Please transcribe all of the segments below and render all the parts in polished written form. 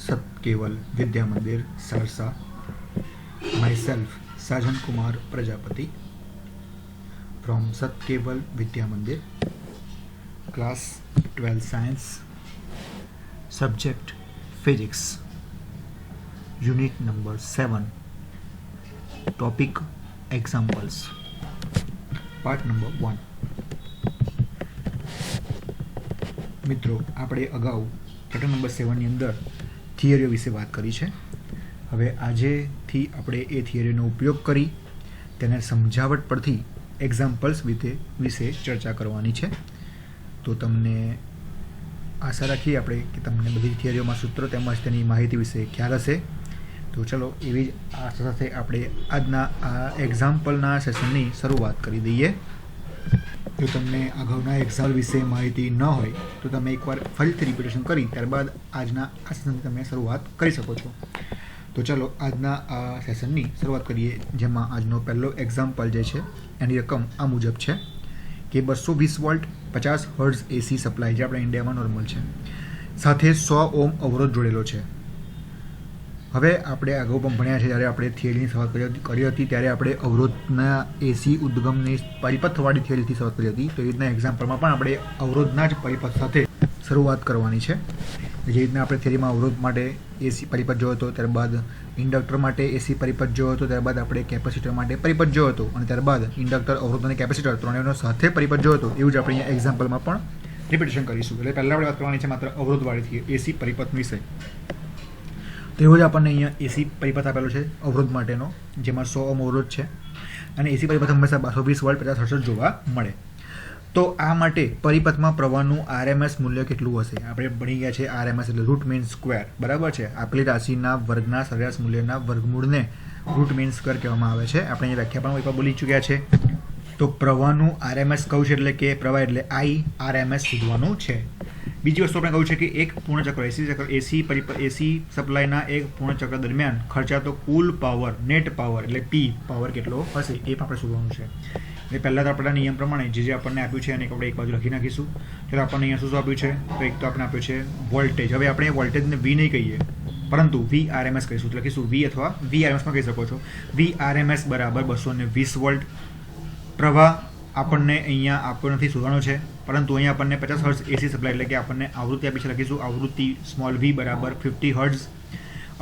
सतकेवल विद्या मंदिर Saharsa. Myself Sajan Kumar Prajapati from Satkeval Vidya Mandir, class 12 science, subject physics, unit number 7, topic examples, part number 1. મિત્રો, આપણે અગાઉ chapter number 7 ની અંદર થિયરીઓ વિશે વાત કરી છે. હવે આજેથી આપણે એ થિયરીનો ઉપયોગ કરી તેને સમજાવટ પરથી એક્ઝામ્પલ્સ વિશે ચર્ચા કરવાની છે. તો તમને આશા રાખીએ આપણે કે તમને બધી થિયરીઓમાં સૂત્રો તેમજ તેની માહિતી વિશે ખ્યાલ હશે. તો ચલો એવી જ આશા સાથે આપણે આજના આ એક્ઝામ્પલના સેશનની શરૂઆત કરી દઈએ. જો તમને અગાઉના એક્ઝામ્પલ વિશે માહિતી ન હોય તો તમે એકવાર ફરીથી રિપીટેશન કરી ત્યારબાદ આજના આ સેશનની તમે શરૂઆત કરી શકો છો. તો ચલો આજના આ સેશનની શરૂઆત કરીએ, જેમાં આજનો પહેલો એક્ઝામ્પલ જે છે એની રકમ આ મુજબ છે કે 220 વોલ્ટ 50 હર્ટ્ઝ એસી સપ્લાય, જે આપણા ઇન્ડિયામાં નોર્મલ છે, સાથે 100 ઓમ અવરોધ જોડેલો છે. હવે આપણે અગાઉ પણ ભણ્યા છે, જ્યારે આપણે થિયરીની શરૂઆત કરી હતી ત્યારે આપણે અવરોધના એસી ઉદ્ગમની પરિપથવાળી થિયરીથી શરૂઆત કરી હતી. તો એ રીતના એક્ઝામ્પલમાં પણ આપણે અવરોધના જ પરિપથ સાથે શરૂઆત કરવાની છે. જે રીતના આપણે થિયરીમાં અવરોધ માટે એસી પરિપથ જોયો હતો, ત્યારબાદ ઇન્ડક્ટર માટે એસી પરિપથ જોયો હતો, ત્યારબાદ આપણે કેપેસિટર માટે પરિપથ જોયો હતો, અને ત્યારબાદ ઇન્ડક્ટર, અવરોધ અને કેપેસિટર ત્રણેયનો સાથે પરિપથ જોયો હતો. એવું જ આપણે અહીંયા એક્ઝામ્પલમાં પણ રિપીટેશન કરીશું. એટલે પહેલાં આપણે વાત કરવાની છે માત્ર અવરોધવાળી એસી પરિપથ વિશે. તો એવો જ આપણને અહીંયા એસી પરિપથ આપેલો છે અવરોધ માટેનો, જેમાં 100 ઓમ અવરોધ છે, અને એસી પરિપથ હંમેશા 220 વોલ્ટ 50 હર્ટ્ઝ જોવા મળે. તો આ માટે પરિપથમાં પ્રવાહનું આરએમએસ મૂલ્ય કેટલું હશે? આપણે ભણી ગયા છે આરએમએસ એટલે રૂટ મીન સ્ક્વેર, બરાબર છે. આપેલી રાશિના વર્ગના સરેરાશ મૂલ્યના વર્ગમૂળને રૂટ મીન સ્ક્વેર કહેવામાં આવે છે. આપણે અહીંયા વ્યાખ્યા પણ એકવાર બોલી ચૂક્યા છે. તો પ્રવાહનું આરએમએસ કહું છે એટલે કે પ્રવાહ એટલે આઈ આરએમએસ શોધવાનું છે. બીજી વસ્તુ આપણે કહ્યું છે કે એક પૂર્ણ ચક્ર એસી સપ્લાયના એક પૂર્ણ ચક્ર દરમિયાન ખર્ચાતો કુલ પાવર, નેટ પાવર એટલે પી પાવર કેટલો હશે એ પણ આપણે શોધવાનું છે. એટલે પહેલાં તો આપણા નિયમ પ્રમાણે જે આપણને આપ્યું છે એને આપણે એક બાજુ લખી નાખીશું. ચાલો આપણને અહીંયા શું આપ્યું છે? તો એક તો આપણે આપ્યું છે વોલ્ટેજ. હવે આપણે વોલ્ટેજને વી નહીં કહીએ, પરંતુ વી આરએમએસ કહીશું. તો લખીશું વી અથવા વી આરએમએસમાં કહી શકો છો. વી આરએમએસ બરાબર 220 વોલ્ટ. પ્રવાહ આપણને અહીંયા આપ્યો નથી, શોધવાનો છે, પરંતુ અહીંયા આપણને 50 હર્ટ્ઝ એસી સપ્લાય એટલે કે આપણને આવૃત્તિ આપી છે. લખીશું આવૃત્તિ સ્મોલ વી બરાબર 50 હર્ટ્ઝ.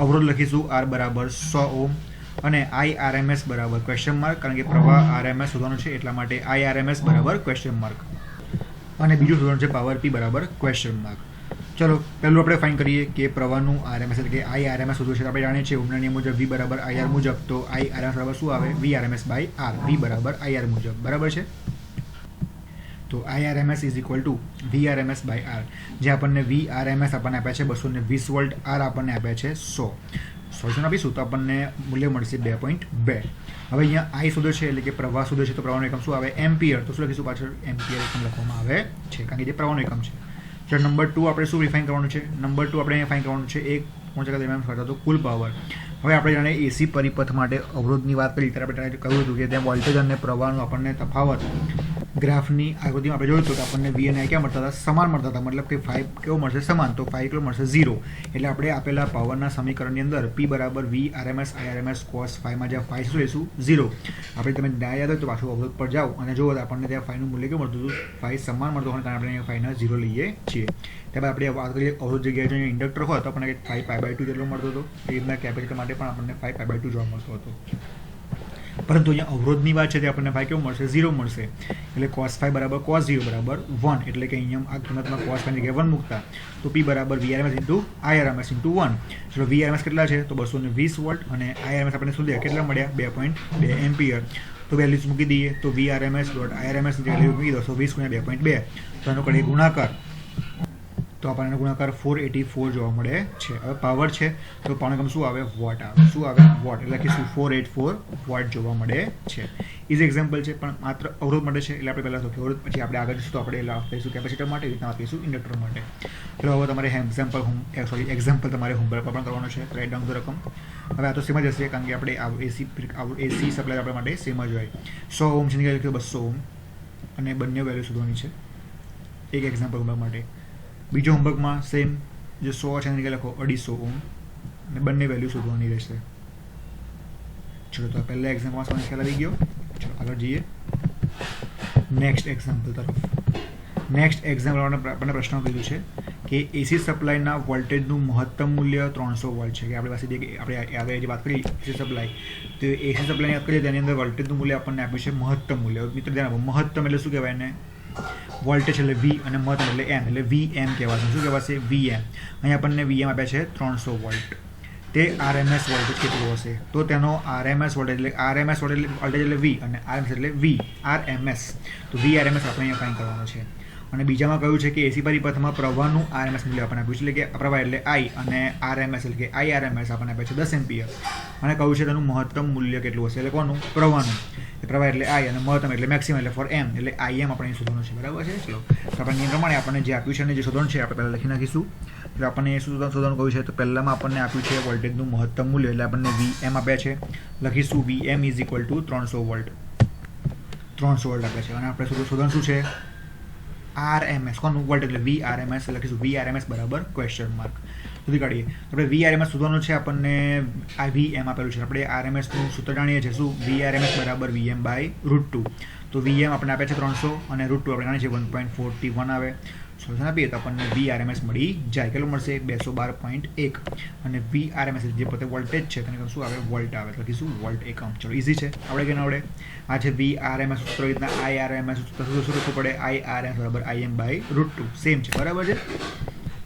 અવરોધ લખીશું આર બરાબર 100 ઓમ, અને આઈ આરએમએસ બરાબર ક્વેશ્ચન માર્ક, કારણ કે પ્રવાહ આરએમએસ શોધવાનું છે એટલા માટે આઈ આરએમએસ બરાબર ક્વેશ્ચન માર્ક, અને બીજું શોધવાનું છે પાવર પી બરાબર ક્વેશ્ચન માર્ક. ચલો પહેલું આપણે ફાઇન કરીએ કે પ્રવાહનું આરએમએસ એટલે કે આઈ આરએમએસ શોધવું છે. આપણે જાણીએ છીએ ઓહમના નિયમ મુજબ વી બરાબર આઈઆર મુજબ. તો આઈ આરએમએસ બરાબર શું આવે? V RMS by R. V બરાબર આઈઆર મુજબ, બરાબર છે. તો IRMS is equal to V RMS by R. જે આપણને વી આરએમએસ આપણને આપ્યા છે 220 વોલ્ટ, આર આપણને આપ્યા છે 100. સોલ્યુશન આપીશું તો આપણને મૂલ્ય મળશે 2.2. હવે અહીંયા આઈ શોધો છે એટલે કે પ્રવાહ શોધો છે, તો પ્રવાહનો એકમ શું આવે? એમ્પિયર. તો શું લખીશું પાછળ? એમ્પિયર એકમ લખવામાં આવે છે, કારણ કે જે પ્રવાહનો એકમ છે. ચાલો નંબર 2 આપણે શું રિફાઇન કરવાનું છે? નંબર 2 આપણે અહીંયા ફાઇન કરવાનું છે એક પૂર્ણ ચક્ર દરમિયાન ખર્ચાતો કુલ પાવર. હવે આપણે જાણે એસી પરિપથ માટે અવરોધની વાત કરી ત્યારે આપણે કહ્યું હતું કે ત્યાં વોલ્ટેજ અને પ્રવાહનો આપણને તફાવત ગ્રાફની આકૃતિમાં આપણે જોયું હતું કે આપણને વી અને આઈ ક્યાં મળતા હતા? સમાન મળતા હતા. મતલબ કે 5 કેવો મળશે? સમાન. તો 5 કેવો મળશે? 0. એટલે આપણે આપેલા પાવરના સમીકરણની અંદર પી બરાબર વી આરએમએસ આઈ આરએમએસ કોસ 5માં જ્યાં 5 શું લઈશું? 0. આપણે તમે ના યાદ હોય તો પાછું અવરોધ પર જાઓ અને જુઓ આપણને ત્યાં 5નું મૂલ્ય કેવું મળતું હતું? 5 સમાન મળતું હોય, કારણ આપણે 5ના 0 લઈએ છીએ. ત્યારબાદ આપણે વાત કરીએ અવરોધ જગ્યાએ જો ઇન્ડક્ટર હોય તો આપણને 5π/2 જેટલો મળતો હતો. એ રીતના કેપેસિટર માટે પણ આપણને 5π/2 જોવા મળતો હતો. પરંતુ અહીંયા અવરોધની વાત છે તે આપણને 5 કેવું મળશે? 0 મળશે. એટલે cos 5 બરાબર cos 0 બરાબર 1. એટલે કે અહીંયા આ કિંમતમાં cos 5 ની જગ્યાએ 1 મૂકતા તો P બરાબર VRMS ઇન્ટુ IRMS ઇન્ટુ 1. ચલો VRMS કેટલા છે? તો 220 વોલ્ટ, અને IRMS આપણે શું કેટલા મળ્યા? 2.2 એમ્પિયર. તો વેલ્યુઝ મૂકી દઈએ તો VRMS ડોટ IRMS ની વેલ્યુ મૂકી દો 120 × 2.2. તો એનો કરીએ ગુણાકાર, તો આપણને ગુણાકાર 484 જોવા મળે છે. હવે પાવર છે તો પાવરનો એકમ શું આવે? વોટ આવે. શું આવે? વોટ. એટલે કે શું? 484 વોટ જોવા મળે છે. ઇઝ એક્ઝામ્પલ છે, પણ માત્ર અવરોધ માટે છે એટલે આપણે પહેલાં તો અવરોધ, પછી આપણે આગળ જઈશું તો આપણે લઈશું કેપેસિટર માટે, રીતના આપીશું ઇન્ડક્ટર માટે. ચલો હવે તમારે એક્ઝામ્પલ તમારે હોમવર્ક પણ કરવાનો છે. રાઇટ ડાઉન ધ રકમ. હવે આ તો સેમ જ હશે, કારણ કે આપણે એસી સપ્લાય આપણા માટે સેમ જ હોય. 100 ઓમ છે ને 200 ઓમ, અને બંને વેલ્યુ શોધવાની છે એક એક્ઝામ્પલ હોમવર્ક માટે. બીજો હોમવર્કમાં સેમ જે 100 છે એની જગ્યાએ લખો 250 ઓહ્મ અને બંને વેલ્યુ શોધવાની રહેશે. ચલો તો પહેલા એક્ઝામ્પલમાં સમજ ખ્યાલ આવી ગયો. ચલો આગળ જઈએ નેક્સ્ટ એક્ઝામ્પલ તરફ. નેક્સ્ટ એક્ઝામ્પલ આપણને પ્રશ્ન કીધું છે કે એસી સપ્લાયના વોલ્ટેજનું મહત્તમ મૂલ્ય 300 વોલ્ટ છે. કે આપણી પાસે આપણે આગળ જે વાત કરી એસી સપ્લાય, તો એસી સપ્લાયની વાત કરીએ તેની અંદર વોલ્ટેજનું મૂલ્ય આપણને આપ્યું છે મહત્તમ મૂલ્ય. મિત્રો ધ્યાન આપો, મહત્તમ એટલે શું કહેવાય એને? વોલ્ટેજ એટલે વી અને મહત્તમ એટલે એમ, એટલે વીએમ કહેવાશે. શું કહેવાશે? વીએમ. અહીં આપણને વીએમ આપ્યા છે 300 વોલ્ટ. તે આરએમએસ વોલ્ટેજ કેટલું હશે? તો તેનો આરએમએસ વોલ્ટેજ એટલે વી અને આરએમએસ એટલે વી આરએમએસ. તો વી આરએમએસ આપણે અહીંયા કાંઈ કરવાનું છે. અને બીજામાં કહ્યું છે કે એસી પરિપથમાં પ્રવાહનું આરએમએસ મૂલ્ય આપણને આપ્યું છે, એટલે કે પ્રવાહ એટલે આઈ અને આરએમએસ એટલે કે આઈ આરએમએસ આપણને આપ્યા છે 10 એમ્પિયર. અને કહ્યું છે તેનું મહત્તમ મૂલ્ય કેટલું હશે? એટલે કોનું? પ્રવાહનું. પ્રવાહ એટલે આઈ અને મહત્તમ એટલે મેક્સિમમ એટલે ફોર એમ એટલે આઈએમ આપણે શોધવાનું છે. બરાબર છે? ચલો તો આપણે નિયમ પ્રમાણે આપણને જે આપ્યું છે અને જે શોધવાનું છે આપણે પહેલાં લખી નાખીશું. એટલે આપણને શું શોધવાનું કહ્યું છે? તો પહેલામાં આપણને આપ્યું છે વોલ્ટેજનું મહત્તમ મૂલ્ય, એટલે આપણને વીએમ આપ્યા છે. લખીશું VM is equal two 300 volt. 300 volt આપ્યા છે. અને આપણે શોધવાનું શું છે? આરએમએસ. કોનું? વોલ્ટ એટલે વી આરએમએસ. લખીશું વી આરએમએસ બરાબર ક્વેશ્ચન માર્ક. સુધી કાઢીએ. આપણે વી આરએમએસ શોધવાનું છે. આપણને આ વીએમ આપેલું છે. આપણે આરએમએસનું સૂત્ર જાણીએ છીએ. શું? વી આરએમએસ બરાબર વીએમ બાય √2. તો વીએમ આપણે આપ્યા છે 300 અને √2 આપણે જાણીએ છીએ 1.41 આવે. સોલ્યુશન આપીએ તો આપણને વી આરએમએસ મળી જાય. કેટલું મળશે? 212.1. અને વી આરએમએસ જે પોતે વોલ્ટેજ છે તેને શું આવે? વોલ્ટ આવે. લખીશું વોલ્ટ એકમ. ચલો ઇઝી છે. આવડે કે ના આવડે? આ છે વી આરએમએસ સૂત્ર. રીતના આઈ આરએમએસ સૂત્ર શું લખવું પડે? આઈ આરએમએસ બરાબર આઈએમ બાય √2. સેમ છે. બરાબર છે?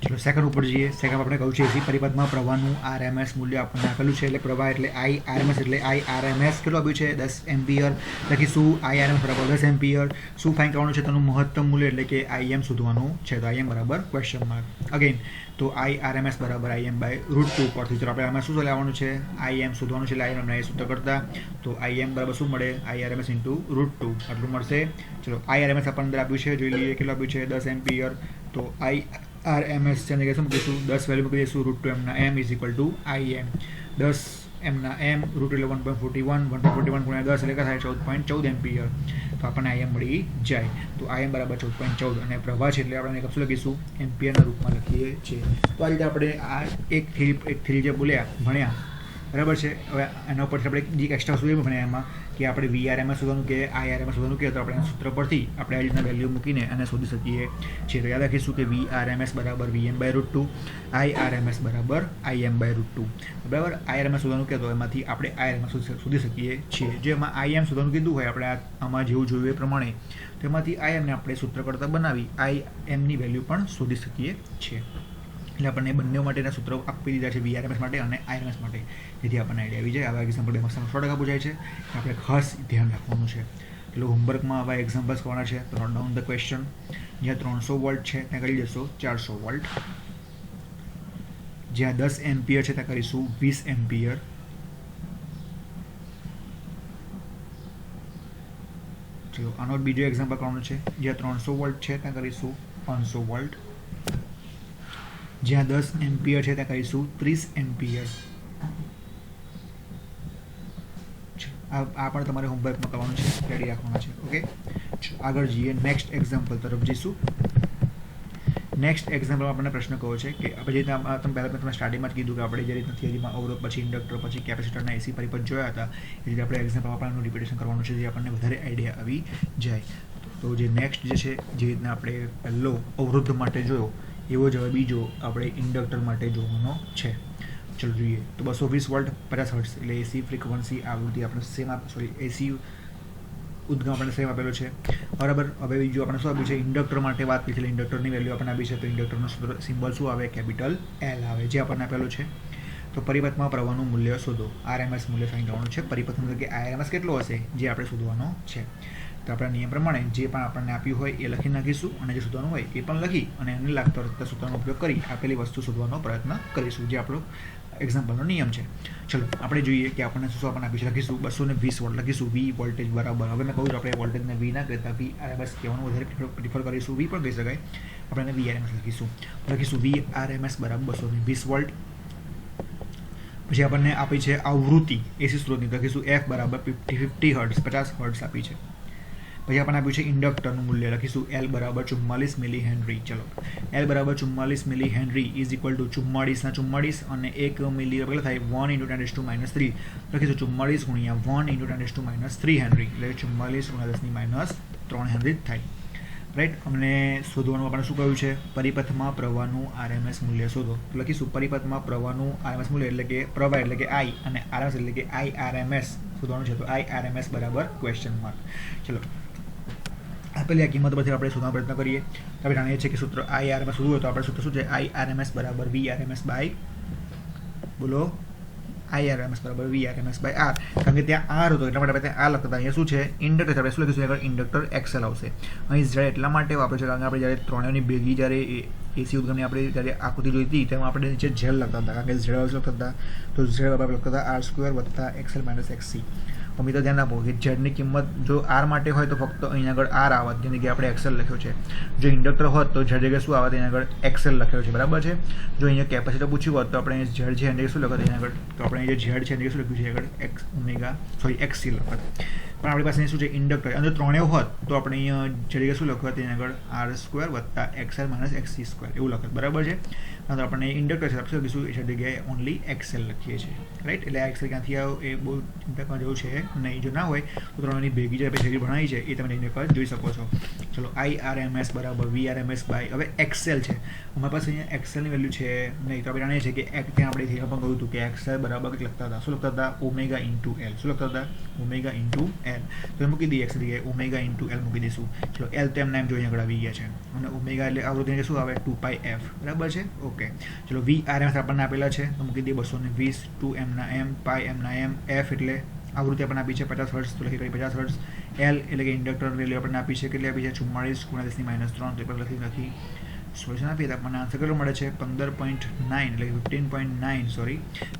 ચલો સેકન્ડ ઉપર જઈએ. સેકન્ડ આપણે કહ્યું છે એસી પરિપથમાં પ્રવાહનું આરએમએસ મૂલ્ય આપણને આપેલું છે. એટલે પ્રવાહ એટલે આઈ આરએમએસ એટલે આઈ આરએમએસ કેટલું આપ્યું છે? 10 એમ્પિયર. લખીશું આઈ આરએમએસ બરાબર 10 એમ્પિયર. શું ફાઇન્ડ કરવાનું છે? તેનું મહત્તમ મૂલ્ય એટલે કે આઈએમ શોધવાનું છે. તો આઈએમ બરાબર ક્વેશ્ચન માર્ક. અગેન તો આઈ આરએમએસ બરાબર આઈએમ બાય √2 પરથી ચલો આપણે આમાં શું લેવાનું છે? આઈએમ શોધવાનું છે. એટલે આઈએમ એ સૂત્ર કરતા તો આઈએમ બરાબર શું મળે? આઈ આરએમએસ ઇન્ટુ √2 આટલું મળશે. ચલો આઈ આરએમએસ આપણને અંદર આપ્યું છે, જોઈ લઈએ કેટલું આપ્યું છે? 10 એમ્પિયર. તો આઈ આરએમએસ છે શું મૂકીશું? 10 વેલ્યુ મૂકી દઈશું. √2 એમના એમ ઇઝ ઇક્વલ ટુ આઈએમ. 10 એમના એમ √2 એટલે 1.41 ગુણ્યા 10 એટલે થાય 14.14 એમ્પિયર. તો આપણને આઈએમ મળી જાય. તો આઈએમ બરાબર 14.14 અને પ્રવાહ છે એટલે આપણે કશું લખીશું? એમ્પિયરના રૂપમાં લખીએ છીએ. તો આ રીતે આપણે આ એક થિયરી જે ભણ્યા બરાબર છે. હવે એના ઉપરથી આપણે જે એક્સ્ટ્રા વસ્તુ ભણ્યા એમાં કે આપણે વીઆરએમએસ શોધવાનું કે આઈઆરએમએસ શોધવાનું કે તો આપણે સૂત્ર પરથી આપણે આ રીતના વેલ્યુ મૂકીને અને શોધી શકીએ છીએ. તો યાદ રાખીશું કે વીઆરએમએસ બરાબર વીએમ બાય √2, આઈઆરએમએસ બરાબર આઈએમ બાય √2. બરાબર? આઈઆરએમએસ શોધવાનું કે તો એમાંથી આપણે આઈઆરએમએસ શોધી શકીએ છીએ. જે એમાં આઈએમ શોધવાનું કીધું હોય આપણે આમાં જેવું જોયું એ પ્રમાણે તેમાંથી આઈએમને આપણે સૂત્ર કરતાં બનાવી આઈએમની વેલ્યુ પણ શોધી શકીએ છીએ. એટલે આપણને બંને માટેના સૂત્રો આપી દીધા છે, વીઆરએમએસ માટે અને આઈઆરએમએસ માટે, જેથી આપણને આઈડિયા આવી જાય. આવા એક્ઝામ્પલ એમાં 100% પૂછાય છે. આપણે ખાસ ધ્યાન રાખવાનું છે. એટલે હોમવર્કમાં આવા એક્ઝામ્પલ્સ કરવાના છે. તો નોટ ડાઉન ધ ક્વેશ્ચન. જ્યાં 300 વોલ્ટ છે ત્યાં કરી દેશો 400 વોલ્ટ. જ્યાં 10 એમ્પિયર છે ત્યાં કરીશું 20 એમ્પિયર. ચલો આનો બીજો એક્ઝામ્પલ કરવાનો છે. જ્યાં 300 વોલ્ટ છે ત્યાં કરીશું 500 વોલ્ટ. જ્યાં 10 એમ્પિયર છે ત્યાં કરીશું 30 એમ્પિયર. આ પણ તમારે હોમવર્કમાં કરવાનું છે, રેડી રાખવાના છે. ઓકે, આગળ જઈએ. નેક્સ્ટ એક્ઝામ્પલ તરફ જઈશું. નેક્સ્ટ એક્ઝામ્પલમાં આપણને પ્રશ્ન કહ્યો છે કે આપણે જે રીતના તમે સ્ટાર્ટિંગમાં જ કીધું કે આપણે જે રીતના થિયરીમાં અવરોધ પછી ઇન્ડક્ટર પછી કેપેસિટરના એસી પરિપથ જોયા હતા એ રીતે આપણે એક્ઝામ્પલ આપણને રિપીટેશન કરવાનું છે, જે આપણને વધારે આઈડિયા આવી જાય. તો જે નેક્સ્ટ જે છે, જે રીતના આપણે પહેલો અવરોધ માટે જોયો એવો જ હવે બીજો આપણે ઇન્ડક્ટર માટે જોવાનો છે. ચલો જોઈએ. તો 220 વોલ્ટ 50 હર્ટ્ઝ એટલે એસી ફ્રીક્વન્સી આવૃત્તિ આપણે સેમ એસી ઉદ્ગમ આપણે સેમ આપેલો છે. બરાબર. હવે બીજું આપણે શું આપ્યું છે? ઇન્ડક્ટર માટે વાત કરી છે. એટલે ઇન્ડક્ટરની વેલ્યુ આપણને આપી છે. તો ઇન્ડક્ટરનો સિમ્બોલ શું આવે? કેપિટલ એલ આવે, જે આપણને આપેલું છે. તો પરિપથમાં પ્રવાહનું મૂલ્ય શોધો. આરએમએસ મૂલ્ય ફાઇન્ડ કરવાનું છે. પરિપથ મૂલ્ય કે આરએમએસ કેટલો હશે જે આપણે શોધવાનો છે. તો આપણા નિયમ પ્રમાણે જે પણ આપણને આપ્યું હોય એ લખી નાખીશું અને જે શોધવાનું હોય એ પણ લખી અને એને લાગતા સૂત્રનો ઉપયોગ કરી આપેલી વસ્તુ શોધવાનો પ્રયત્ન કરીશું, જે આપણો એક્ઝામ્પલનો નિયમ છે. ચલો આપણે જોઈએ કે આપણને શું આપણને આપ્યું છે. લખીશું 220 વોલ્ટ. લખીશું વી વોલ્ટેજ બરાબર. હવે મેં કહ્યું આપણે વોલ્ટેજને વી ના કહેતા વી આરએમએસ કહેવાનું વધારે પ્રિફર કરીશું. વી પણ કહી શકાય. આપણે વી આરએમએસ લખીશું વી આરએમએસ બરાબર 220 વોલ્ટ. પછી આપણને આપી છે આવૃત્તિ એસી સ્ત્રોતની. લખીશું એફ બરાબર 50 હર્ટ્ઝ 50 હર્ટ્ઝ આપી છે. પછી આપણને આપ્યું છે ઇન્ડક્ટરનું મૂલ્ય, લખીશું L બરાબર 44 મિલી હેનરી. ચલો L બરાબર 44 milli henry is equal two 44 ના 44 અને 1 મિલી કેટલા થાય 1 × 10⁻³ લખીશું 44 ગુણ્યા 1 × 10⁻³ હેનરી એટલે 44 ગુણ્યા 10⁻³ હેનરી થાય. રાઈટ. અમને શોધવાનું આપણે શું કહ્યું છે, પરિપથમાં પ્રવાહનું RMS મૂલ્ય શોધો. લખીશું પરિપથમાં પ્રવાહનું RMS મૂલ્ય એટલે કે પ્રવાહ એટલે કે I અને RMS એટલે કે IRMS શોધવાનું છે. તો IRMS બરાબર ક્વેશ્ચન માર્ક. ચલો આપેલી આ કિંમત પરથી આપણે શોધવાનો પ્રયત્ન કરીએ. તો આપણે જાણીએ છીએ કે સૂત્ર IRMS શોધવું હોય તો આપણે સૂત્ર શું છે, IRMS બરાબર VRMS બાય બોલો IRMS બરાબર VRMS બાય R. કારણ કે ત્યાં R હતો એટલા માટે આપણે ત્યાં R લખતા હતા. અહીંયા શું છે ઇન્ડક્ટર, આપણે શું લખીશું આગળ ઇન્ડક્ટર XL આવશે. અહીં Z એટલા માટે વાપરે છે કારણ કે આપણે જ્યારે ત્રણેયની ભેગી જ્યારે એસી ઉદ્ગમની આપણે જ્યારે આકૃતિ જોઈ હતી તેમાં આપણે નીચે Z લખતા હતા કારણ કે Z લખતા હતા. તો Z બરાબર લખતા હતા R² + XL - XC. તો મિત્રો ધ્યાન આપો કે ઝેડની કિંમત જો R માટે હોય તો ફક્ત અહીં આગળ R આવત, જેની જગ્યાએ આપણે XL લખ્યો છે. જો ઇન્ડક્ટર હોત તો ઝેડ જગ્યાએ શું આવત, અહીં આગળ XL લખ્યો છે. બરાબર છે. જો અહીંયા કેપેસિટર પૂછ્યું હોત તો આપણે ઝેડ છે એની શું લખત અહીં આગળ, તો આપણે જે ઝેડ છે એની શું લખ્યું છે આગળ XC લખત. પણ આપણી પાસે શું છે ઇન્ડક્ટર, અને ત્રણેય હોત તો આપણે અહીંયા જગ્યાએ શું લખત અહીં આગળ R² + XL - XC² એવું લખત. બરાબર છે. તો આપણને ઇન્ડક્ટર છે આપણે લખીશું એ જગ્યાએ ઓનલી XL લખીએ છીએ. રાઈટ. એટલે આ XL ક્યાંથી આવ્યો એ બહુ ઇમ્પેક્ટમાં જેવું છે નહીં. જો ના હોય તો ત્રણેયની ભેગી જે આપણે થિયરી ભણાવી છે એ તમે ઇન્ડક્ટર જોઈ શકો છો. ચલો IRMS બરાબર VRMS બાય હવે XL છે. અમારી પાસે અહીંયા XL ની વેલ્યુ છે નહીં, તો આપણે જાણીએ છીએ કે ત્યાં આપણે થિયરી પણ કહ્યું હતું કે XL બરાબર લખતા હતા, શું લખતા હતા ઓમેગા ઇન્ટુ L. શું લખતા હતા ઓમેગા ઇન્ટુ L. તો એ મૂકી દઈએ XL જગ્યાએ ઓમેગા ઇન્ટુ L મૂકી દઈશું. ચલો L તો એમના એમ જો અહીંયા આગળ આવી ગયા છે અને ઓમેગા એટલે આવૃત્તિ શું આવે 2πf. બરાબર છે. ઓકે. ચલો VRMS આપણને આપેલા છે તો મૂકી દઈએ 220 2m ના m પાઈ m ના m f એટલે આવૃત્તિ આપણને આપી છે 50 હર્ટ્ઝ તો લખી 50 હર્ટ્ઝ. L એટલે કે ઇન્ડક્ટર વેલ્યુ આપણને આપી છે કેટલી આપી છે 44 × 10⁻³ તો એ લખી સોલ્યુશન આપીએ તો આપણને આન્સર કેટલો મળે છે 15.9 એટલે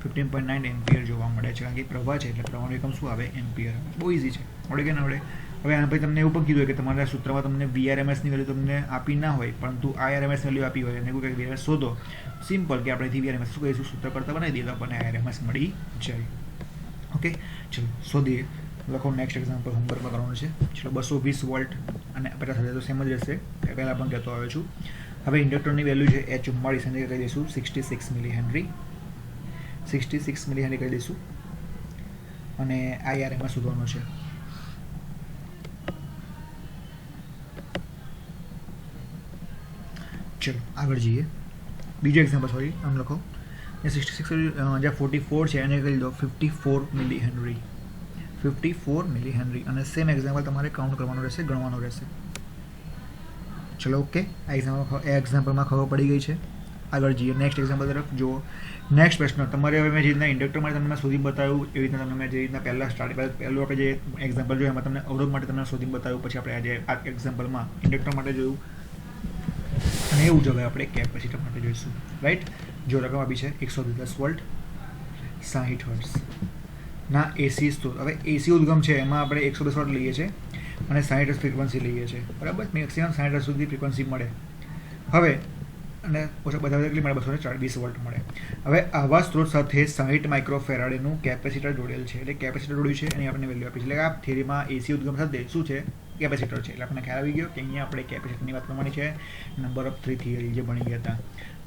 15.9 એમ્પિયર જોવા મળે છે. કારણ કે પ્રવાહ છે એટલે પ્રવાહનો એકમ શું આવે એમ્પિયર. બહુ ઇઝી છે. આવડે કે ના આવડે. હવે આના પછી તમને એવું પણ કીધું હોય કે તમારા સૂત્રમાં તમને VRMS ની વેલ્યુ તમને આપી ના હોય પરંતુ IRMS વેલ્યુ આપી હોય અને કોઈ VRMS શોધો, સિમ્પલ કે આપણે VRMS શું કહીશું સૂત્ર કરતા બનાવી દઈએ તો આપણને IRMS મળી જાય. ઓકે. ચલો શોધીએ. લખો નેક્સ્ટ એક્ઝામ્પલ હોમવર્કમાં કરવાનું છે. ચલો 220 વોલ્ટ અને 50 હર્ટ્ઝ તો સેમ જ રહેશે, પહેલાં પણ કહેતો આવ્યો છું. હવે ઇન્ડક્ટરની વેલ્યુ છે એ 44 અને કહી દઈશું 66 મિલી હેનરી. 66 મિલી હેનરી કહી દઈશું અને IRMS શોધવાનો છે. ચલો આગળ જઈએ. બીજો એક્ઝામ્પલ સોરી આમ લખો 66 જ્યાં 44 છે એને કહી દો 54 મિલી હેનરી. 54 મિલી હેનરી અને સેમ એક્ઝામ્પલ તમારે કાઉન્ટ કરવાનો રહેશે, ગણવાનો રહેશે. ચલો ઓકે. આ એક્ઝામ્પલમાં ખબર પડી ગઈ છે. આગળ જઈએ નેક્સ્ટ એક્ઝામ્પલ તરફ. જુઓ નેક્સ્ટ પ્રશ્ન તમારે હવે મેં જે રીતના ઇન્ડક્ટર માટે તમને શોધી બતાવ્યું એવી રીતના તમને મેં જે રીતના પહેલું આપણે જે એક્ઝામ્પલ જોયું એમાં તમને અવરોધ માટે તમને શોધી બતાવ્યું, પછી આપણે આજે આ એક્ઝામ્પલમાં ઇન્ડક્ટર માટે જોયું અને એવું જ હવે આપણે કેપેસિટર માટે જોઈશું. રાઈટ. જો રકમ આપી છે 110 વોલ્ટ 60 હર્ટ્ઝ ના એસી સ્ત્રોત. હવે એસી ઉદ્ગમ છે એમાં આપણે 110 વોલ્ટ લઈએ છીએ અને 60 હર્ટ્ઝ ફ્રીક્વન્સી લઈએ છીએ. બરાબર. મેક્સિમમ 60 હર્ટ્ઝ સુધી ફ્રીક્વન્સી મળે. હવે અને ઓછા બધા કેટલી મળે 220 વોલ્ટ મળે. હવે આવા સ્ત્રોત સાથે 60 માઇક્રોફેરાડેનું કેપેસિટર જોડેલ છે. એટલે કેપેસિટર જોડ્યું છે એની આપણને વેલ્યુ આપી છે. એટલે આ થિયરીમાં એસી ઉદ્ગમ સાથે શું છે કેપેસિટર છે. એટલે આપણને ખ્યાલ આવી ગયો કે અહીંયા આપણે કેપેસિટરની વાત કરવાની છે. નંબર ઓફ 3 થિયરી જે ભણી ગયા હતા.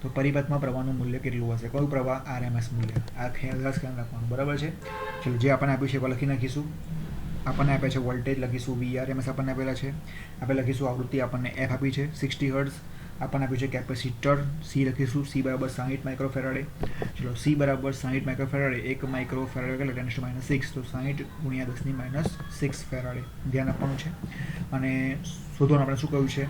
તો પરિપથમાં પ્રવાહનું મૂલ્ય કેટલું હશે, કયું પ્રવાહ RMS મૂલ્ય, આ ખ્યાલ રાખવાનું. બરાબર છે. ચલો જે આપણને આપ્યું છે એ લખી નાખીશું. આપણને આપે છે વોલ્ટેજ લખીશું VRMS આપણને આપેલા છે. આપણે લખીશું આવૃત્તિ આપણને F આપી છે 60 હર્ટ્ઝ. આપણને આપ્યું છે કેપેસિટર C લખીશું C બરાબર 60 માઇક્રોફેરાડે. ચલો C બરાબર 60 માઇક્રોફેરાડે 1 માઇક્રોફેરાડે એટલે 10⁻6 તો 60 × 10⁻6 ફેરાડે ધ્યાન આપવાનું છે. અને શોધવાનું આપણે શું કહ્યું છે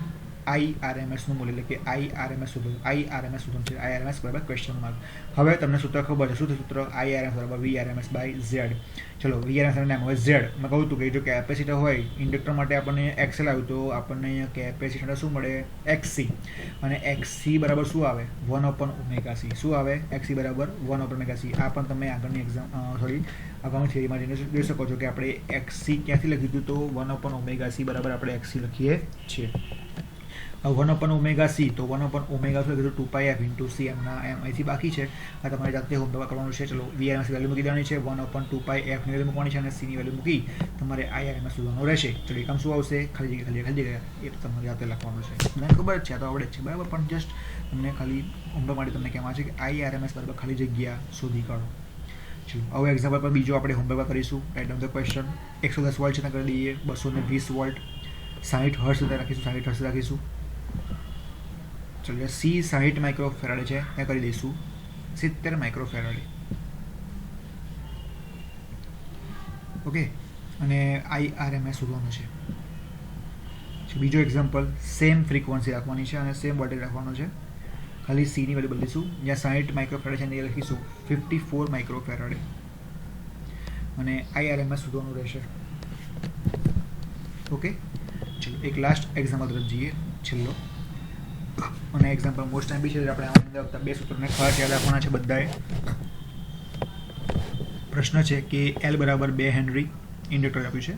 IRMS નું મૂલ્ય એટલે કે IRMS શોધવાનું છે. IRMS બરાબર ક્વેશ્ચન માર્ક. હવે તમને સૂત્ર ખબર છે શું છે સૂત્ર IRMS બરાબર VRMS બાય Z. ચલો VRMS નામ હવે Z મેં કહું હતું કે જો કેપેસિટર હોય ઇન્ડક્ટર માટે આપણને XL આવ્યું તો આપણને અહીંયા કેપેસિટર શું મળે XC અને XC બરાબર શું આવે 1/ωc. શું આવે XC બરાબર 1/ωc. આ પણ તમે આગળની અગાઉની થિયરીમાં જઈને જોઈ શકો છો કે આપણે XC ક્યાંથી લખ્યું હતું તો 1/ωc બરાબર આપણે XC લખીએ છીએ. 1/ωc તો 1/ω શું કીધું 2πf ઇન્ટુ સી એમના એમ અહીંથી બાકી છે આ તમારે જાતે હોમવર્ક કરવાનું છે. ચલો VRMS વેલ્યુ મૂકી દેવાની છે 1/2πf ની વેલ્યુ મૂકવાની છે અને સી ની વેલ્યુ મૂકી તમારે IRMS શોધવાનું રહેશે. ચલો એકમ શું આવશે ખાલી જગ્યા એ તમારે જાતે લખવાનું છે. મને ખબર જ છે તો આવડે જ છે બરાબર પણ જસ્ટ તમને ખાલી હોમવર્ક માટે તમને કહેવામાં છે કે IRMS બરાબર ખાલી જગ્યા શોધી કાઢો. ચલો હવે એક્ઝામ્પલ પર બીજો આપણે હોમવર્ક કરીશું. Write down the question 110 volt છે કરી દઈએ 220 વોલ્ટ 60 હર્ટ્ઝ રાખીશું 60 હર્ટ્ઝ રાખીશું. ચલો સી 60 માઇક્રોફેરાડે છે એ કરી દઈશું 70 માઇક્રોફેરાડે. ઓકે અને IRMS શોધવાનું છે. બીજો એક્ઝામ્પલ સેમ ફ્રીક્વન્સી રાખવાની છે અને સેમ વોલ્ટેજ રાખવાનો છે. ખાલી સી ની વેલ્યુ બદલીશું. જ્યાં 60 માઇક્રોફેરાડે છે એને લખીશું 54 માઇક્રોફેરાડે અને IRMS શોધવાનું રહેશે. ઓકે ચલો એક લાસ્ટ એક્ઝામ્પલ તરફ જઈએ છેલ્લો અને એક્ઝામ્પલ મોસ્ટ ટાઈમ બી છે આપણે આની અંદર આવતા બે સૂત્રોને ખાસ યાદ રાખવાના છે બધાએ. પ્રશ્ન છે કે L બરાબર 2 હેનરી ઇન્ડક્ટર આપ્યું છે,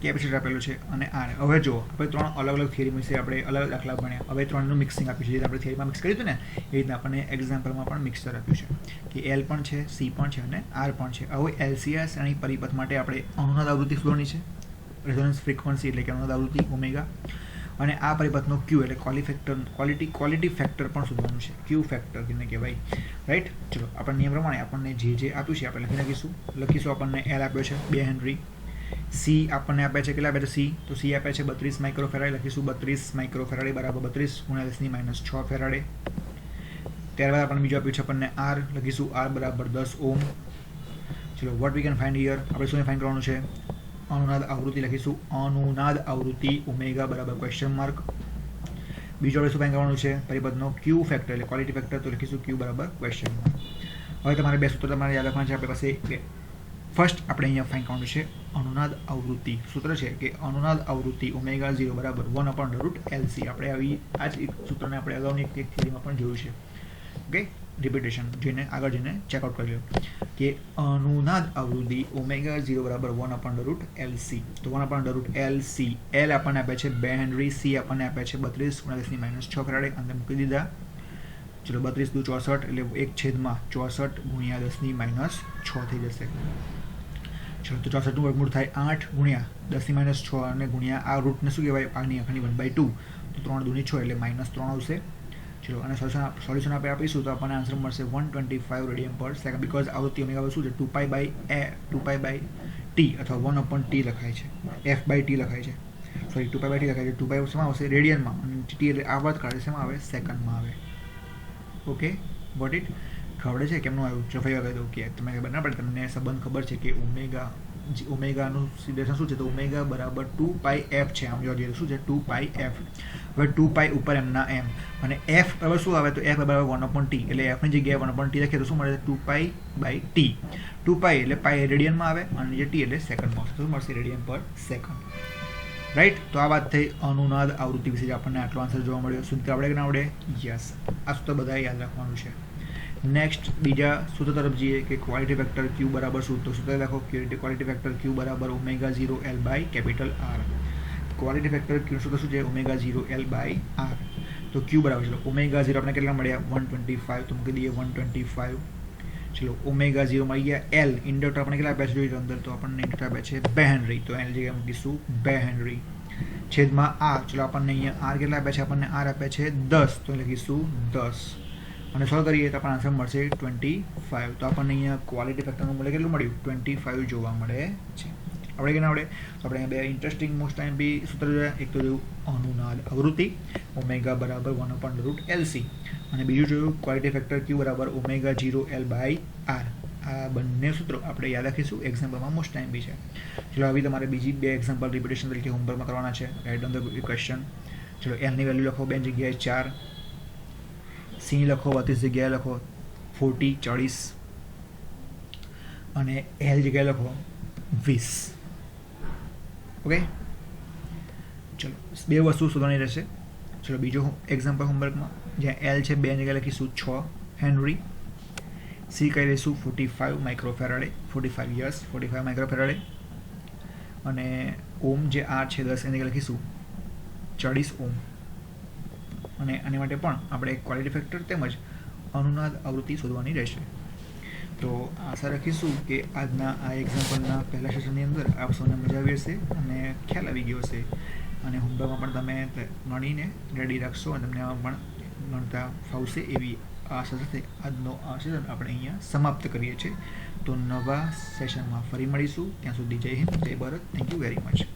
કેપેસિટર આપેલું છે અને R. હવે જો આપણે ત્રણ અલગ અલગ થિયરી વિશે આપણે અલગ દાખલા ભણ્યા. હવે ત્રણનું મિક્સિંગ આપ્યું છે જે આપણે થિયરીમાં મિક્સ કર્યું હતું ને એ રીતના આપણને એક્ઝામ્પલમાં પણ મિક્સર આપ્યું છે કે L પણ છે C પણ છે અને R પણ છે. હવે LCR શ્રેણી પરિપથ માટે આપણે અનુનાદ આવૃત્તિ શોધવાની છે, રેઝોનન્સ ફ્રીક્વન્સી એટલે કે અનુનાદ આવૃત્તિ ઓમેગા, અને આ પરિપથનો Q એટલે ક્વોલિટી ફેક્ટર પણ શોધવાનું છે. Q ફેક્ટર જેને કહેવાય. રાઈટ ચલો આપણે નિયમ પ્રમાણે આપણને જે આપ્યું છે આપણે લખીશું આપણને L આપ્યો છે 2 હેનરી, C આપણને આપે છે કેટલા આપે છે તો C આપે છે 32 માઇક્રોફેરાડે. લખીશું 32 માઇક્રોફેરાડે બરાબર 32 × 10⁻6 ફેરાડે. ત્યારબાદ આપણને બીજું આપ્યું છે આપણને R. લખીશું R બરાબર 10 ઓમ. ચલો what we can find here આપણે શું ફાઇન્ડ કરવાનું છે અનુનાદ આવૃત્તિ. લખીશું અનુનાદ આવૃત્તિ ઓમેગા બરાબર ક્વેશ્ચન માર્ક. બીજું આપણે શું ફાઇન્ડ કરવાનું છે પરિપથનો Q ફેક્ટર એટલે ક્વોલિટી ફેક્ટર તો લખીશું Q બરાબર ક્વેશ્ચન માર્ક. હવે તમારે બે સૂત્રો તમારે યાદ રાખવાના છે આપણી પાસે. ફર્સ્ટ આપણે અહીંયા ફાઇન્ડ કરવાનું છે અનુનાદ આવૃત્તિ. સૂત્ર છે કે અનુનાદ આવૃત્તિ ω0 બરાબર 1/√LC. આપણે આવી આ જ એક સૂત્રને આપણે અગાઉની એક થિયરીમાં પણ જોયું છે. ઓકે રિપીટેશન જોઈને આગળ જઈને ચેકઆઉટ કરી લો કે અનુનાદ આવૃત્તિ ω0 બરાબર 1/√LC. તો 1/√LC L આપણને આપે છે 2 હેનરી, C આપણને આપે છે 32 × 10⁻6 ફેરાડે અંદર મૂકી દીધા. ચલો 32 × 64 એટલે 1/64 × 10⁻6 થઈ જશે. ચલો તો 64નું વર્ગમૂળ થાય 8 × 10⁻6 અને ગુણ્યા આ રૂટને શું કહેવાય આની આખની 1/2 તો 3 × 2 = 6 એટલે -3 આવશે. ચલો અને સોલ્યુશન આપણે આપીશું તો આપણને આન્સર મળશે 125 રેડિયન/સેકન્ડ. બીકોઝ આવૃત્તિ ઓમેગા શું છે 2π/T અથવા 1/T લખાય છે, f/T લખાય છે, સોરી 2π/T લખાય છે. 2π શેમાં આવશે રેડિયનમાં અને T એટલે આવર્ત કાળે શેમાં આવે સેકન્ડમાં આવે. Okay got it. ખબર છે કેમનું આવ્યું ચફાઈ કહી દઉં કે તમને ખબર ના પડે તમને સંબંધ ખબર છે કે ઓમેગાનું સિદ્ધાંત શું છે તો ઓમેગા બરાબર 2πf છે. આમ જોવા જઈએ શું છે 2πf. હવે 2π ઉપર એમના એમ અને f બરાબર શું આવે તો f બરાબર 1/T એટલે f ની જગ્યાએ 1/T લખીએ તો શું મળે 2π/T. 2π એટલે પાઈ રેડિયનમાં આવે અને જે T એટલે સેકન્ડમાં આવશે. શું મળશે રેડિયન/સેકન્ડ. રાઈટ તો આ વાત થઈ અનુનાદ આવૃત્તિ વિશે આપણને આટલો આન્સર જોવા મળ્યો. સૂત્ર આવડે કે ના આવડે? યસ. આ સૂત્ર બધાએ યાદ રાખવાનું છે. નેક્સ્ટ બીજા સૂત્ર તરફ જઈએ કે ક્વોલિટી ફેક્ટર Q બરાબર શું તો સૂત્ર લખો ક્વોલિટી ફેક્ટર Q બરાબર ω0L/R. ક્વોલિટી ફેક્ટર Q સૂત્ર શું છે ω0L/R. તો Q બરાબર છે ω0 આપણે કેટલા મળ્યા 125 તો મૂકી દઈએ 125. ચલો ω0 મળી ગયા L ઇન્ડક્ટર આપણે કેટલા આપ્યા છે જોઈએ અંદર તો આપણને ઇન્ડક્ટર આપ્યા છે 2 હેનરી તો એની જગ્યાએ મૂકીશું 2 હેનરી છેદમાં R. ચલો આપણને અહીંયા R કેટલા આપ્યા છે આપણને R આપ્યા છે 10 તો લખીશું 10 અને સોલ્વ કરીએ તો આપણને આન્સર મળશે 25. તો આપણને અહીંયા ક્વોલિટી ફેક્ટરનું મૂલ્ય કેટલું મળ્યું 25 જોવા મળે છે. આપણે કે ના આવડે તો આપણે બે ઇન્ટરેસ્ટિંગ મોસ્ટ ટાઈમ બી સૂત્ર જોયા. એક તો જોયું અનુનાદ આવૃત્તિ ઓમેગા બરાબર 1/√LC અને બીજું જોયું ક્વોલિટી ફેક્ટર Q બરાબર ω0L/R. આ બંને સૂત્રો આપણે યાદ રાખીશું એક્ઝામ્પલમાં મોસ્ટ ટાઈમ બી છે. ચલો હવે તમારે બીજી બે એક્ઝામ્પલ રિપીટેશન તરીકે હોમવર્કમાં કરવાના છે. Write down the question. ચલો L ની વેલ્યુ લખો 2 જગ્યાએ 4, C લખો 32 જગ્યાએ લખો 40 અને L જગ્યાએ લખો 20. ઓકે ચલો બે વસ્તુ શોધવાની રહેશે. ચલો બીજો એક્ઝામ્પલ હોમવર્કમાં જ્યાં L છે 2 જગ્યાએ લખીશું 6 હેનરી, C કહી દઈશું 45 માઇક્રોફેરાડે 45 માઇક્રોફેરાડે અને ઓમ જે R છે 10 એની જગ્યાએ લખીશું 40 ઓમ. અને આની માટે પણ આપણે ક્વોલિટી ફેક્ટર તેમજ અનુનાદ આવૃત્તિ શોધવાની રહેશે. તો આશા રાખીશું કે આજના આ એક્ઝામ્પલના પહેલા સેશનની અંદર આપ સૌને મજા આવી હશે અને ખ્યાલ આવી ગયો હશે, અને હોમવર્કમાં પણ તમે ગણીને રેડી રાખશો અને તમને આમાં પણ ગણતા ફાવશે એવી આશા સાથે આજનો આ સેશન આપણે અહીંયા સમાપ્ત કરીએ છીએ. તો નવા સેશનમાં ફરી મળીશું. ત્યાં સુધી જય હિન્દ, જય Bharat. Thank you very much.